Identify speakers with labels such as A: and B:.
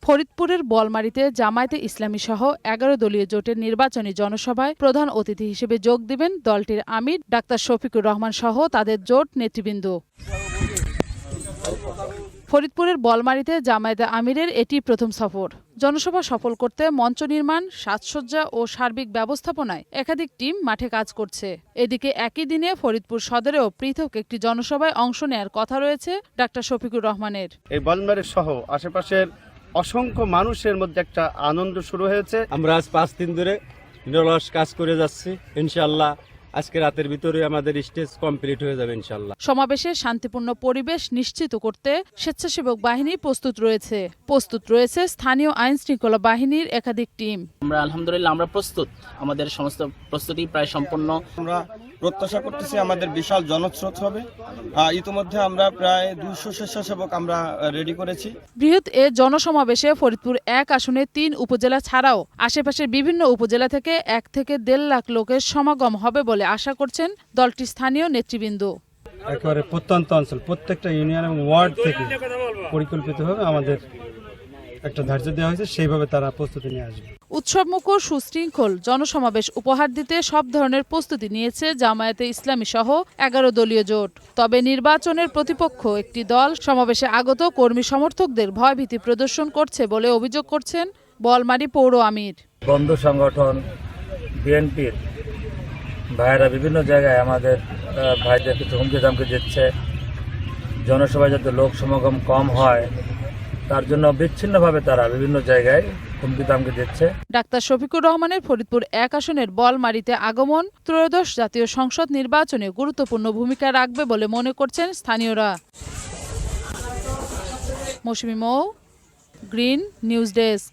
A: ফরিদপুরের বলমারীতে জামায়াতে ইসলামী সহ ১১ দলীয় জোটের নির্বাচনী জনসভায় প্রধান অতিথি হিসেবে যোগ দেবেন দলটির আমির ডাক্তার শফিকুর রহমান সহ তাদের জোট নেতৃবৃন্দ। ফরিদপুরের বলমারীতে জামায়াতে আমিরের এটি প্রথম সফর। জনসভা সফল করতে মঞ্চ নির্মাণ, সাজসজ্জা ও সার্বিক ব্যবস্থাপনায় একাধিক টিম মাঠে কাজ করছে। এদিকে একই দিনে ফরিদপুর সদরেও পৃথক একটি জনসভায় অংশ নেয়ার কথা রয়েছে ডাক্তার শফিকুর রহমানের।
B: এই বলমারী সহ আশেপাশের অসংখ্য মানুষের মধ্যে একটা আনন্দ শুরু হয়েছে।
C: আমরা আজ 5 দিন ধরে নিরলস কাজ করে যাচ্ছি। ইনশাআল্লাহ আজকে রাতের ভিতরে আমাদের স্টেজ কমপ্লিট হয়ে যাবে ইনশাআল্লাহ।
A: সমাবেশে শান্তিপূর্ণ পরিবেশ নিশ্চিত করতে স্বেচ্ছাসেবক বাহিনী প্রস্তুত রয়েছে স্থানীয় আইন শৃঙ্খলা বাহিনীর একাধিক টিম।
D: আমরা আলহামদুলিল্লাহ আমরা প্রস্তুত, আমাদের সমস্ত প্রস্তুতি প্রায় সম্পূর্ণ।
E: আমরা প্রত্যাশা করতেছি আমাদের বিশাল জনস্রোত হবে। ইতিমধ্যে আমরা প্রায় 200 স্বেচ্ছাসেবক আমরা রেডি করেছি।
A: বৃহৎ এ জনসমাবেশে ফরিদপুর 1 আসনে 3 উপজেলা ছাড়াও আশেপাশের বিভিন্ন উপজেলা থেকে 1 থেকে 1.5 লাখ লোকের সমাগম হবে বলে আশা করছেন দলটির স্থানীয় নেতৃবৃন্দ।
F: একেবারে প্রত্যন্ত অঞ্চল প্রত্যেকটা ইউনিয়ন এবং ওয়ার্ড থেকে পরিকল্পিতভাবে আমাদের একটা ধার্য দেওয়া হয়েছে, সেইভাবে তারা প্রস্তুতি নিয়ে আসবে।
A: উৎসবমুখর সুশৃঙ্খল জনসমাবেশ উপহার দিতে সব ধরনের প্রস্তুতি নিয়েছে জামায়াতে ইসলামী সহ 11 দলীয় জোট। তবে নির্বাচনের প্রতিপক্ষ একটি দল সমাবেশে আগত কর্মী সমর্থকদের ভয়ভীতি প্রদর্শন করছে বলে অভিযোগ করছেন বলমারী পৌর আমির।
G: বন্ধু সংগঠন বিএনপির ভাইয়েরা বিভিন্ন জায়গায় আমাদের ভাইদের কিছু হুমকি দামকে দিচ্ছে। জনসভায় যাতে লোক সমাগম কম হয় তার জন্য বিচ্ছিন্নভাবে তারা বিভিন্ন জায়গায় হুমকি দামকে দিচ্ছে।
A: ডাক্তার শফিকুর রহমানের ফরিদপুর 1 আসনের বলমারীতে আগমন ত্রয়োদশ জাতীয় সংসদ নির্বাচনে গুরুত্বপূর্ণ ভূমিকা রাখবে বলে মনে করছেন স্থানীয়রা। মৌসুমী মৌ, গ্রিন নিউজ ডেস্ক।